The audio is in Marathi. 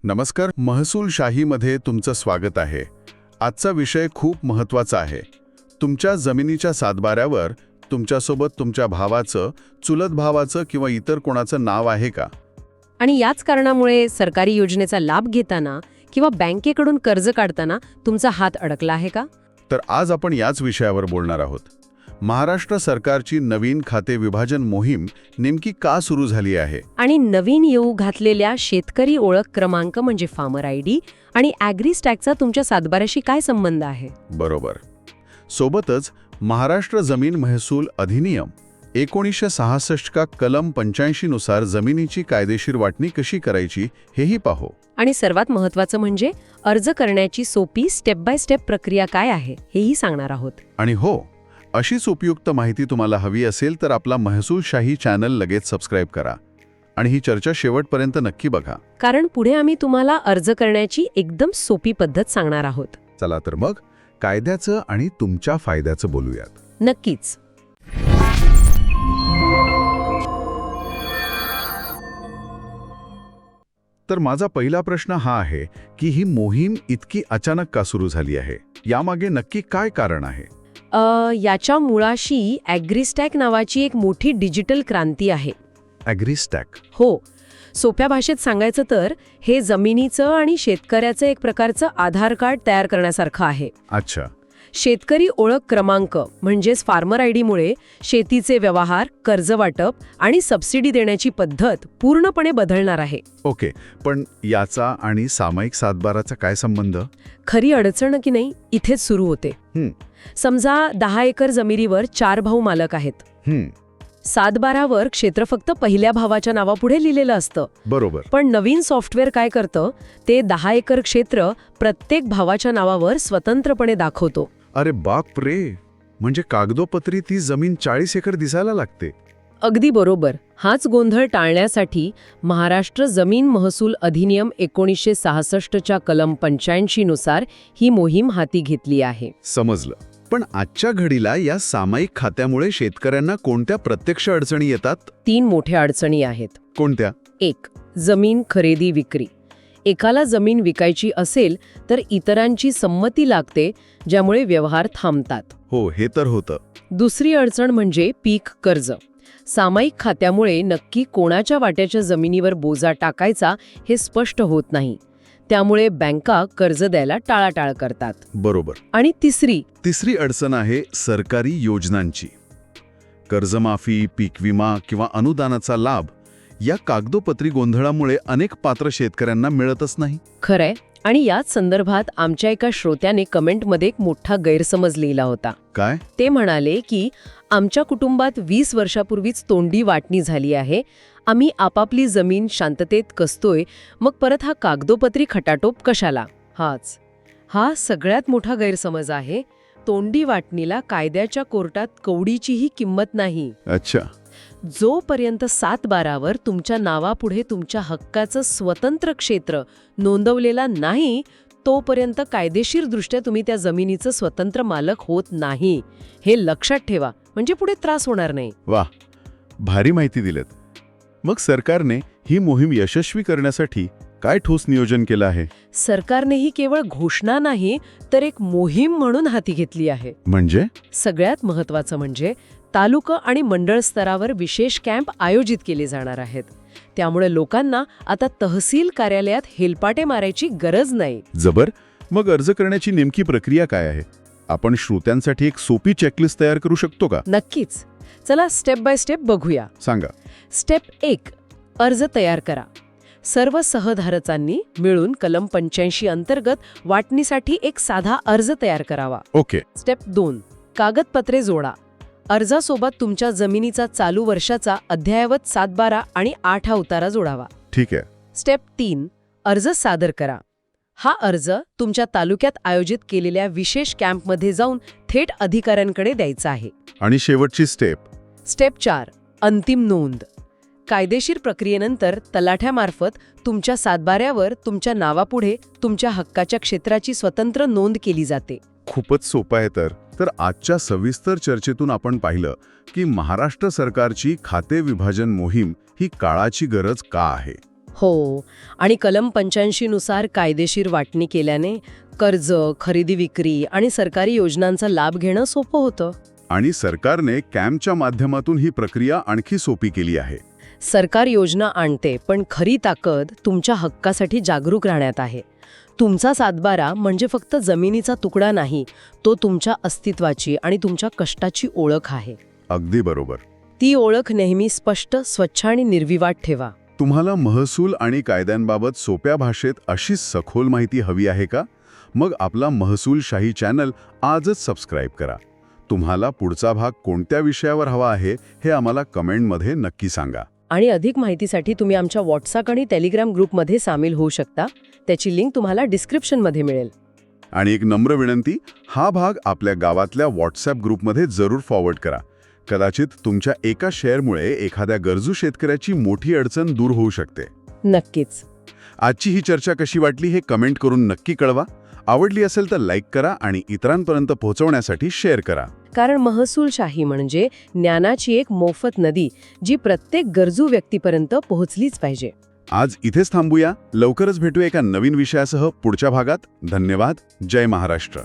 नमस्कार. महसूलशाहीमध्ये तुमचं स्वागत आहे. आजचा विषय खूप महत्त्वाचा आहे. तुमच्या जमिनीच्या सातबाऱ्यावर तुमच्यासोबत तुमच्या भावाचं, चुलत भावाचं किंवा इतर कोणाचं नाव आहे का? आणि याच कारणामुळे सरकारी योजनेचा लाभ घेताना किंवा बँकेकडून कर्ज काढताना तुमचा हात अडकला आहे का? तर आज आपण याच विषयावर बोलणार आहोत. महाराष्ट्र सरकारची नवीन खाते विभाजन मोहीम नेमकी का सुरू झाली आहे आणि नवीन येऊ घातलेल्या शेतकरी ओळख क्रमांक म्हणजे फार्मर आयडी आणि ॲग्रीस्टॅगचा तुमच्या सातबाऱ्याशी काय संबंध आहे? बरोबर. सोबतच महाराष्ट्र जमीन महसूल अधिनियम 1966 का कलम 85 नुसार जमिनीची कायदेशीर वाटणी कशी करायची हेही पाहू. आणि सर्वात महत्त्वाचं म्हणजे अर्ज करण्याची सोपी स्टेप बाय स्टेप प्रक्रिया काय आहे हेही सांगणार आहोत. आणि हो, अशीच उपयुक्त माहिती तुम्हाला हवी असेल तर आपला महसूलशाही चॅनल लगेच सबस्क्राईब करा आणि ही चर्चा शेवटपर्यंत नक्की बघा. कारण पुढे आम्ही तुम्हाला अर्ज करण्याची एकदम सोपी पद्धत सांगणार आहोत. चला तर मग कायद्याचं आणि तुमच्या फायद्याचं बोलूयात. नक्कीच. तर माझा पहिला प्रश्न हा आहे की ही मोहीम इतकी अचानक का सुरू झाली आहे? यामागे नक्की काय कारण आहे? याच्या मुळाशी ॲग्रीस्टॅग नावाची एक मोठी डिजिटल क्रांती आहे. ॲग्रीस्टॅग? हो. सोप्या भाषेत सांगायचं तर हे जमिनीचं आणि शेतकऱ्याचं एक प्रकारचं आधार कार्ड तयार करण्यासारखं आहे. अच्छा. शेतकरी ओळख क्रमांक म्हणजेच फार्मर आयडीमुळे शेतीचे व्यवहार, कर्ज वाटप आणि सबसिडी देण्याची पद्धत पूर्णपणे बदलणार आहे. ओके, पण याचा आणि सामायिक सातबाराचा काय संबंध? खरी अडचण की नाही इथेच सुरू होते. समजा 10 एकर जमिनीवर 4 भाऊ मालक आहेत. सातबारावर क्षेत्र फक्त पहिल्या भावाच्या नावापुढे लिहिलेलं असतं. बरोबर. पण नवीन सॉफ्टवेअर काय करतं, ते 10 एकर क्षेत्र प्रत्येक भावाच्या नावावर स्वतंत्रपणे दाखवतो. अरे बाप रे, म्हणजे कागदोपत्री ती जमीन 40 एकर दिसायला लागते. अगदी बरोबर. हाच गोंधळ टाळण्यासाठी महाराष्ट्र जमीन महसूल अधिनियम 1966च्या कलम 85 नुसार ही मोहीम हाती घेतली आहे. समजलं. पण आजच्या घडीला या सामायिक खात्यामुळे शेतकऱ्यांना कोणत्या प्रत्यक्ष अडचणी येतात? 3 मोठ्या अडचणी आहेत. कोणत्या? 1. जमीन खरेदी विक्री. एकाला जमीन विकायची असेल तर इतरांची संमती लागते, ज्यामुळे व्यवहार थांबतात. हो, हे तर होतं. दुसरी अडचण म्हणजे पीक कर्ज. सामायिक खात्यामुळे नक्की कोणाच्या वाट्याच्या जमिनीवर बोजा टाकायचा हे स्पष्ट होत नाही. त्यामुळे बँका कर्ज द्यायला टाळाटाळ करतात. बरोबर. आणि तिसरी अडचण आहे सरकारी योजनांची. कर्जमाफी, पीक विमा किंवा अनुदानाचा लाभ या कागदोपत्री गोंधळामुळे अनेक पात्र शेतकऱ्यांना मिळतच नाही. खरंय. आणि याच संदर्भात आमच्या एका श्रोत्याने कमेंटमध्ये एक मोठा गैरसमज लिहिला होता. काय? ते म्हणाले की आमच्या कुटुंबात 20 वर्षापूर्वीच तोंडी वाटणी झाली आहे. आम्ही आपापली जमीन शांततेत कसतोय, मग परत हा कागदोपत्री खटाटोप कशाला? हा सगळ्यात मोठा गैरसमज आहे. तोंडी वाटणीला कायद्याच्या कोर्टात कवडीचीही किंमत नाही. अच्छा. जोपर्यंत सातबारावर तुमच्या नावापुढे तुमच्या हक्काचं स्वतंत्र क्षेत्र नोंदवलेला नाही, तोपर्यंत कायदेशीरदृष्ट्या तुम्ही त्या जमिनीचं स्वतंत्र मालक होत नाही. हे लक्षात ठेवा, म्हणजे पुढे त्रास होणार नाही. वाह, भारी माहिती दिलीत. मग सरकारने ही मोहीम यशस्वी करण्यासाठी काय ठोस नियोजन केलं आहे? सरकारनेही केवळ घोषणा नाही तर एक मोहीम म्हणून हाती घेतली आहे. म्हणजे? सगळ्यात महत्त्वाचं म्हणजे तालुका आणि मंडळ स्तरावर विशेष कॅम्प आयोजित केले जाणार आहेत. त्यामुळे लोकांना आता तहसील कार्यालयात हेलपाटे मारायची गरज नाही. जबर. मग अर्ज करण्याची नेमकी प्रक्रिया काय आहे? आपण श्रोत्यांसाठी एक सोपी चेकलिस्ट तयार करू शकतो का? नक्कीच. चला स्टेप बाय स्टेप बघूया. सांगा. स्टेप 1. अर्ज तयार करा. सर्व सहधारकांनी मिळून कलम 85 अंतर्गत वाटणीसाठी एक साधा अर्ज तयार करावा. ओके. स्टेप 2. कागदपत्रे जोडा. अर्जासोबत तुमच्या जमिनीचा चालू वर्षाचा अद्ययावत 7/12 आणि 8 उतारा जोडावा. ठीक आहे. स्टेप 3. अर्ज सादर करा. हा अर्ज तुमच्या तालुक्यात आयोजित केलेल्या विशेष कॅम्पमध्ये जाऊन थेट अधिकाऱ्यांकडे द्यायचा आहे. आणि शेवटची स्टेप? स्टेप 4. अंतिम नोंद. कायदेशीर प्रक्रियेनंतर तलाठ्यामार्फत तुमच्या सातबाऱ्यावर तुमच्या नावापुढे तुमच्या हक्काच्या क्षेत्राची स्वतंत्र नोंद केली जाते. खूपच सोपं आहे. तर आजच्या सविस्तर चर्चेतून आपण पाहिलं की महाराष्ट्र सरकारची खाते विभाजन मोहीम ही काळाची गरज का आहे. हो, आणि कलम 85 नुसार कायदेशीर वाटणी केल्याने कर्ज, खरेदी विक्री आणि सरकारी योजनांचा लाभ घेणं सोपं होतं. आणि सरकारने कॅम्पच्या माध्यमातून ही प्रक्रिया आणखी सोपी केली आहे. सरकार योजना आणते, पण खरी ताकद तुमच्या हक्कासाठी जागरूक राहण्यात आहे. तुमचा सातबारा म्हणजे फक्त जमिनीचा तुकडा नाही, तो तुमच्या अस्तित्वाची आणि तुमच्या कष्टाची ओळख आहे. अगदी बरोबर. ती ओळख नेहमी स्पष्ट, स्वच्छ आणि निर्विवाद ठेवा. तुम्हाला महसूल आणि कायद्यांबाबत सोप्या भाषेत अशीच सखोल माहिती हवी आहे का? मग आपला महसूलशाही चॅनल आजच सबस्क्राईब करा. तुम्हाला पुढचा भाग कोणत्या विषयावर हवा आहे हे आम्हाला कमेंटमध्ये नक्की सांगा. आणि अधिक माहितीसाठी तुम्ही आमच्या व्हॉट्सअप आणि टेलिग्राम ग्रुपमध्ये सामील होऊ शकता. त्याची लिंक तुम्हाला डिस्क्रिप्शनमध्ये मिळेल. आणि एक नम्र विनंती, हा भाग आपल्या गावातल्या व्हॉट्सॲप ग्रुपमध्ये जरूर फॉरवर्ड करा. कदाचित तुमच्या एका शेअरमुळे एखाद्या गरजू शेतकऱ्याची मोठी अडचण दूर होऊ शकते. नक्कीच. आजची ही चर्चा कशी वाटली हे कमेंट करून नक्की कळवा. आवडली असेल तर लाईक करा आणि इतरांपर्यंत पोहोचवण्यासाठी शेअर करा. कारण महसूलशाही म्हणजे ज्ञानाची एक मोफत नदी, जी प्रत्येक गरजू व्यक्तीपर्यंत पोहोचलीच पाहिजे. आज इथेच थांबूया. लवकरच भेटूया एका नवीन विषयासह पुढच्या भागात. धन्यवाद. जय महाराष्ट्र.